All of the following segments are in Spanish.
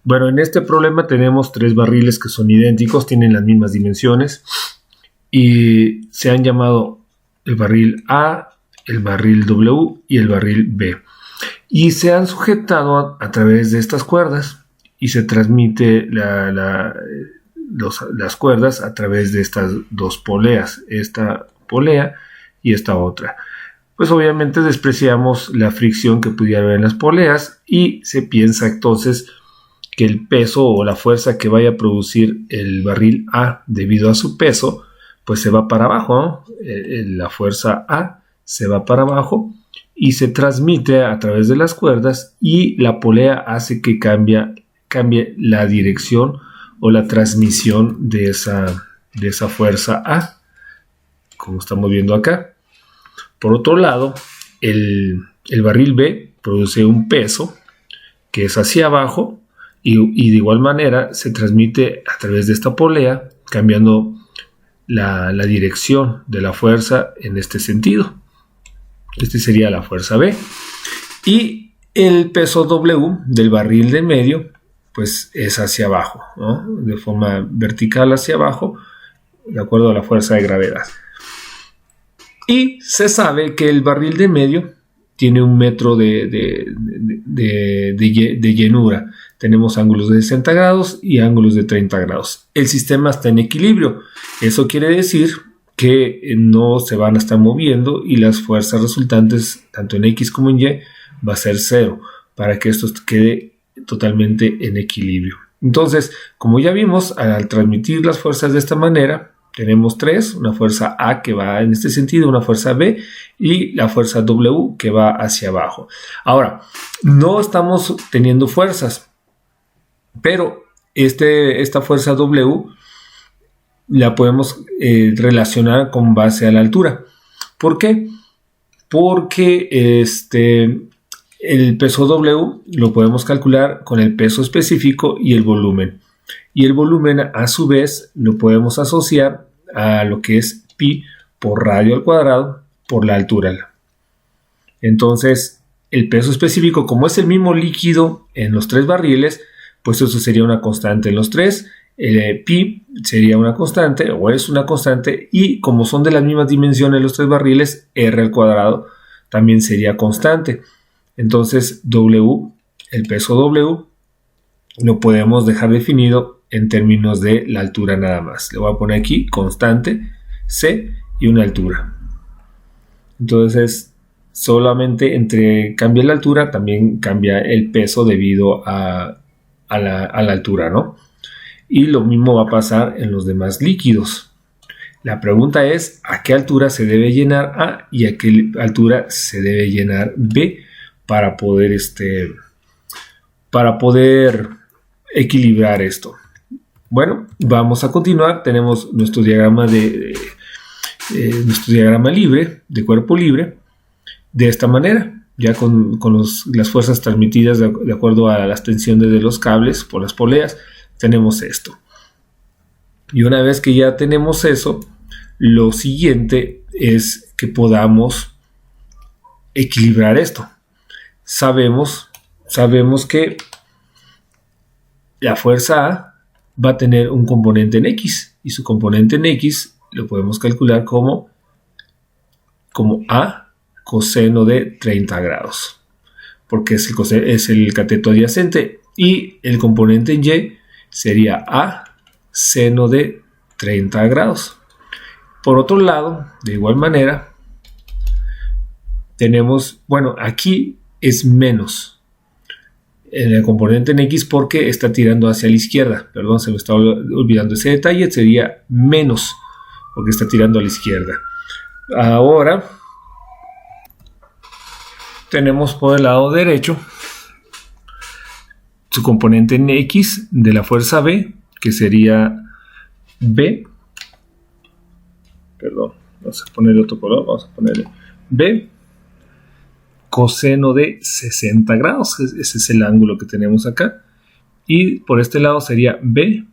Bueno, en este problema tenemos 3 barriles que son idénticos, tienen las mismas dimensiones y se han llamado el barril A, el barril W y el barril B. Y se han sujetado a través de estas cuerdas y se transmite las cuerdas a través de estas 2 poleas, esta polea y esta otra. Pues obviamente despreciamos la fricción que pudiera haber en las poleas y se piensa entonces que el peso o la fuerza que vaya a producir el barril A debido a su peso, pues se va para abajo, ¿no? La fuerza A se va para abajo y se transmite a través de las cuerdas y la polea hace que cambie la dirección o la transmisión de esa fuerza A, como estamos viendo acá. Por otro lado, el barril B produce un peso que es hacia abajo y de igual manera se transmite a través de esta polea, cambiando la dirección de la fuerza en este sentido. Este sería la fuerza B. Y el peso W del barril de medio, pues es hacia abajo, ¿no? De forma vertical hacia abajo, de acuerdo a la fuerza de gravedad. Y se sabe que el barril de medio tiene 1 metro de llenura. Tenemos ángulos de 60 grados y ángulos de 30 grados. El sistema está en equilibrio. Eso quiere decir que no se van a estar moviendo y las fuerzas resultantes, tanto en X como en Y, va a ser 0 para que esto quede totalmente en equilibrio. Entonces, como ya vimos, al transmitir las fuerzas de esta manera, tenemos 3, una fuerza A que va en este sentido, una fuerza B y la fuerza W que va hacia abajo. Ahora, no estamos teniendo fuerzas, pero esta fuerza W la podemos relacionar con base a la altura. ¿Por qué? Porque el peso W lo podemos calcular con el peso específico y el volumen. Y el volumen, a su vez, lo podemos asociar a lo que es pi por radio al cuadrado por la altura. Entonces, el peso específico, como es el mismo líquido en los 3 barriles, pues eso sería una constante en los 3. Pi sería una constante o es una constante, y como son de las mismas dimensiones los 3 barriles, r al cuadrado también sería constante. Entonces W, el peso W, lo podemos dejar definido en términos de la altura nada más. Le voy a poner aquí constante C y una altura. Entonces solamente entre cambia la altura, también cambia el peso debido a la altura, ¿no? Y lo mismo va a pasar en los demás líquidos. La pregunta es ¿a qué altura se debe llenar A y a qué altura se debe llenar B para poder equilibrar esto? Bueno, vamos a continuar. Tenemos nuestro diagrama libre, de cuerpo libre, de esta manera, ya con las fuerzas transmitidas de acuerdo a las tensiones de los cables por las poleas. Tenemos esto. Y una vez que ya tenemos eso, lo siguiente es que podamos equilibrar esto. Sabemos que la fuerza A va a tener un componente en X, y su componente en X lo podemos calcular como A coseno de 30 grados, porque es el cateto adyacente, y el componente en Y sería A seno de 30 grados. Por otro lado, de igual manera, tenemos, bueno, aquí es menos en el componente en X porque está tirando hacia la izquierda. Perdón, se me está olvidando ese detalle. Sería menos porque está tirando a la izquierda. Ahora tenemos por el lado derecho su componente en X de la fuerza B, que sería B. Perdón, vamos a ponerle otro color. Vamos a ponerle B coseno de 60 grados. Ese es el ángulo que tenemos acá. Y por este lado sería B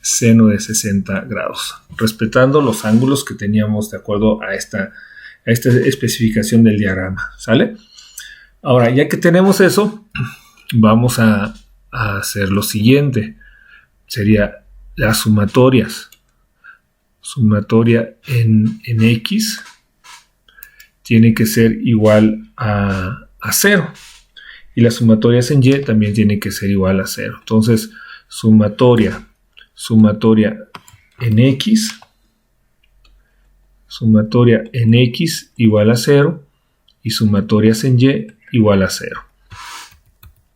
seno de 60 grados, respetando los ángulos que teníamos de acuerdo a esta especificación del diagrama. ¿Sale? Ahora, ya que tenemos eso, vamos a a hacer lo siguiente. Sería las sumatorias. Sumatoria en X tiene que ser igual a 0. Y las sumatorias en Y también tienen que ser igual a 0. Entonces, sumatoria en X. Sumatoria en X igual a 0. Y sumatorias en Y igual a 0.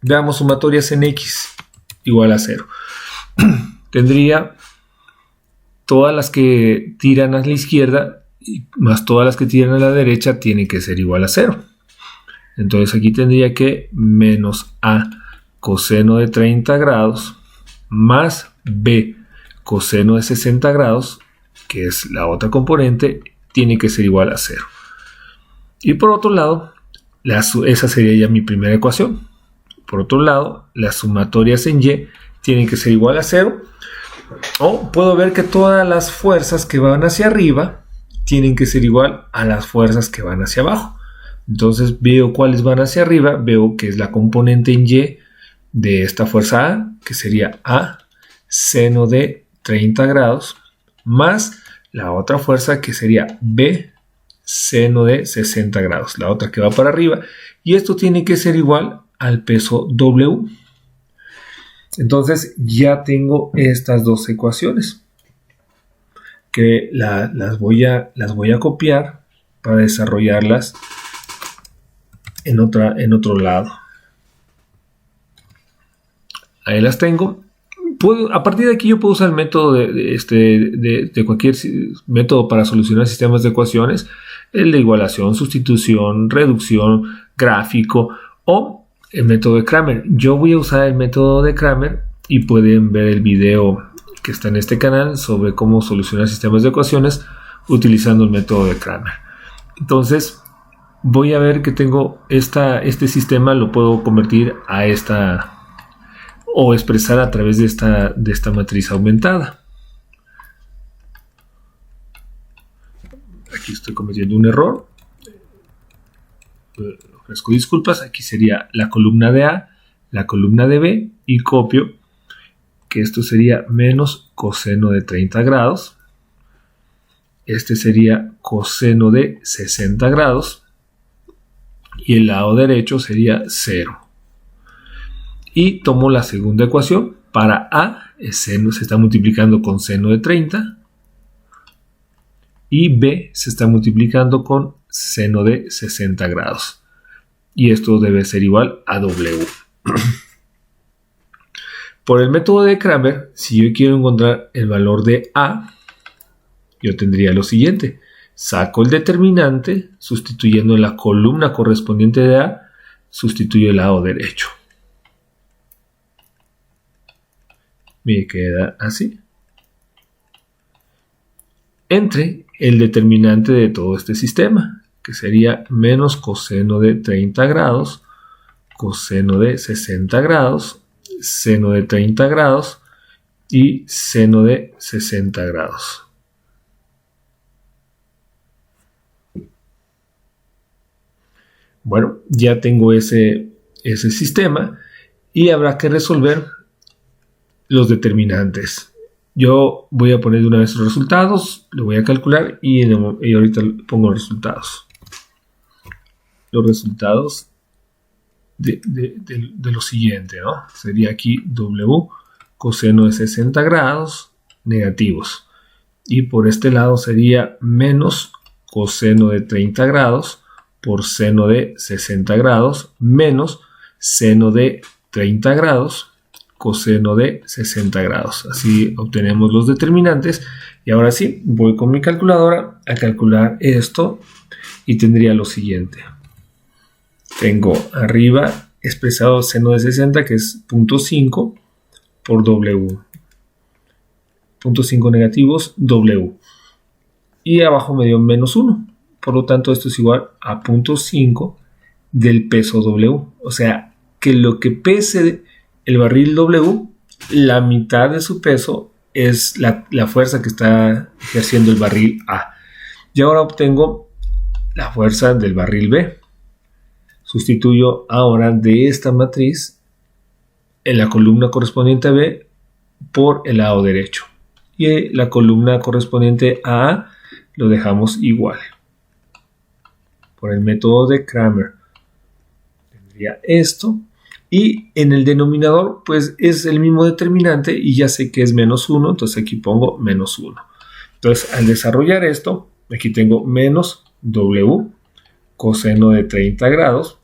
Veamos sumatorias en X igual a 0. Tendría todas las que tiran a la izquierda más todas las que tiran a la derecha tienen que ser igual a 0. Entonces aquí tendría que menos A coseno de 30 grados más B coseno de 60 grados, que es la otra componente, tiene que ser igual a 0. Y por otro lado, esa sería ya mi primera ecuación. Por otro lado, las sumatorias en Y tienen que ser igual a 0. O puedo ver que todas las fuerzas que van hacia arriba tienen que ser igual a las fuerzas que van hacia abajo. Entonces veo cuáles van hacia arriba, veo que es la componente en Y de esta fuerza A, que sería A seno de 30 grados, más la otra fuerza que sería B seno de 60 grados, la otra que va para arriba, y esto tiene que ser igual al peso W. Entonces ya tengo estas dos ecuaciones que las voy a copiar para desarrollarlas en otro lado. Ahí las tengo. A partir de aquí yo puedo usar el método de cualquier método para solucionar sistemas de ecuaciones, el de igualación, sustitución, reducción, gráfico o el método de Cramer. Yo voy a usar el método de Cramer y pueden ver el video que está en este canal sobre cómo solucionar sistemas de ecuaciones utilizando el método de Cramer. Entonces voy a ver que tengo este sistema, lo puedo convertir a esta o expresar a través de esta matriz aumentada. Aquí estoy cometiendo un error. Ofrezco disculpas. Aquí sería la columna de A, la columna de B y copio que esto sería menos coseno de 30 grados. Este sería coseno de 60 grados. Y el lado derecho sería 0. Y tomo la segunda ecuación. Para A, el seno se está multiplicando con seno de 30. Y B se está multiplicando con seno de 60 grados. Y esto debe ser igual a W. Por el método de Cramer, si yo quiero encontrar el valor de A, yo tendría lo siguiente. Saco el determinante, sustituyendo en la columna correspondiente de A, sustituyo el lado derecho. Me queda así. Entre el determinante de todo este sistema, que sería menos coseno de 30 grados, coseno de 60 grados, seno de 30 grados y seno de 60 grados. Bueno, ya tengo ese sistema y habrá que resolver los determinantes. Yo voy a poner de una vez los resultados, lo voy a calcular y ahorita pongo los resultados. Los resultados de lo siguiente, ¿no? Sería aquí W coseno de 60 grados negativos. Y por este lado sería menos coseno de 30 grados por seno de 60 grados menos seno de 30 grados coseno de 60 grados. Así obtenemos los determinantes. Y ahora sí, voy con mi calculadora a calcular esto y tendría lo siguiente. Tengo arriba expresado seno de 60, que es 0.5 por W. 0.5 negativos W. Y abajo me dio menos 1. Por lo tanto, esto es igual a 0.5 del peso W. O sea, que lo que pese el barril W, la mitad de su peso es la fuerza que está ejerciendo el barril A. Y ahora obtengo la fuerza del barril B. Sustituyo ahora de esta matriz en la columna correspondiente a B por el lado derecho. Y la columna correspondiente a A lo dejamos igual. Por el método de Cramer tendría esto. Y en el denominador pues es el mismo determinante y ya sé que es menos 1, entonces aquí pongo menos 1. Entonces al desarrollar esto, aquí tengo menos W coseno de 30 grados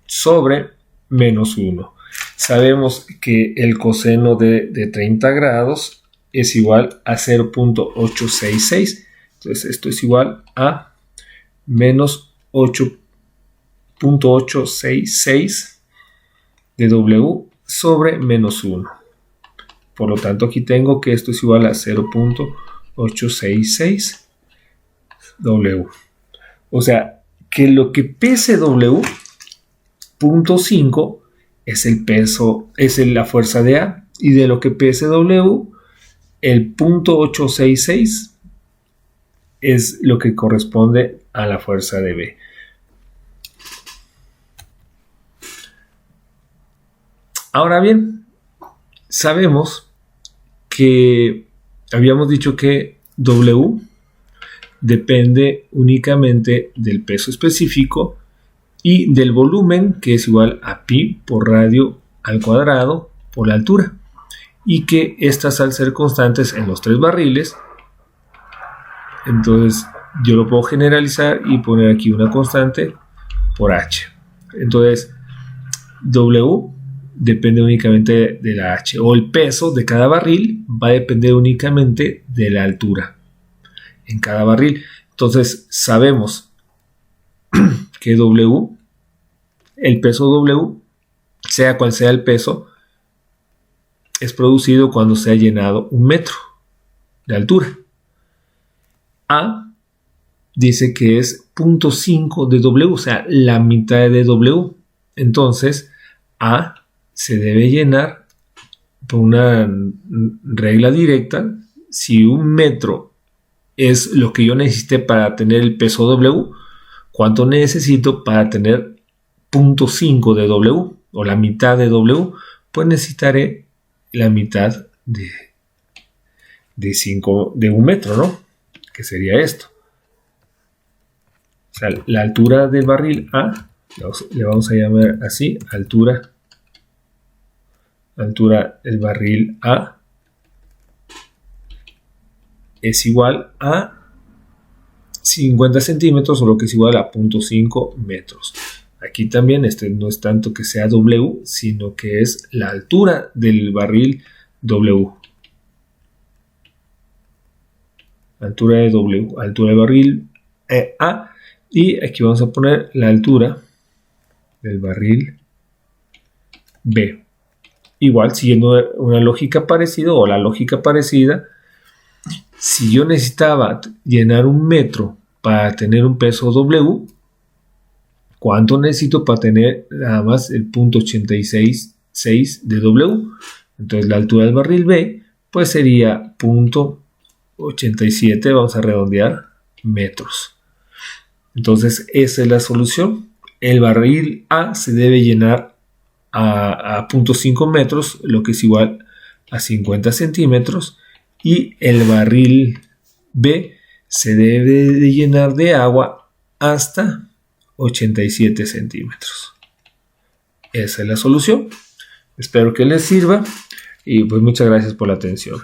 sobre menos 1. Sabemos que el coseno de 30 grados es igual a 0.866. Entonces esto es igual a menos 8.866 de W sobre menos 1. Por lo tanto, aquí tengo que esto es igual a 0.866 W. O sea, que lo que pese W, 0.5 es el peso, es la fuerza de A. Y de lo que pese W, el 0.866 es lo que corresponde a la fuerza de B. Ahora bien, sabemos que habíamos dicho que W depende únicamente del peso específico y del volumen, que es igual a pi por radio al cuadrado por la altura, y que estas, al ser constantes en los tres barriles, entonces yo lo puedo generalizar y poner aquí una constante por H. Entonces W depende únicamente de la H, o el peso de cada barril va a depender únicamente de la altura en cada barril. Entonces sabemos que W, el peso W, sea cual sea el peso, es producido cuando se ha llenado 1 metro de altura. A dice que es 0.5 de W, o sea, la mitad de W. Entonces A se debe llenar por una regla directa. Si 1 metro es lo que yo necesité para tener el peso W, ¿cuánto necesito para tener 0.5 de W o la mitad de W? Pues necesitaré la mitad de 1 metro, ¿no? Que sería esto. O sea, la altura del barril A, le vamos a llamar así, altura del barril A, es igual a 50 centímetros, o lo que es igual a 0.5 metros. Aquí también no es tanto que sea W, sino que es la altura del barril W. Altura de W, altura del barril A, y aquí vamos a poner la altura del barril B. Igual, siguiendo una lógica parecida o la lógica parecida, si yo necesitaba llenar 1 metro para tener un peso W, ¿cuánto necesito para tener nada más el 0.866 de W? Entonces la altura del barril B pues sería 0.87, vamos a redondear, metros. Entonces esa es la solución. El barril A se debe llenar a 0.5 metros, lo que es igual a 50 centímetros, y el barril B se debe de llenar de agua hasta 87 centímetros. Esa es la solución. Espero que les sirva y pues muchas gracias por la atención.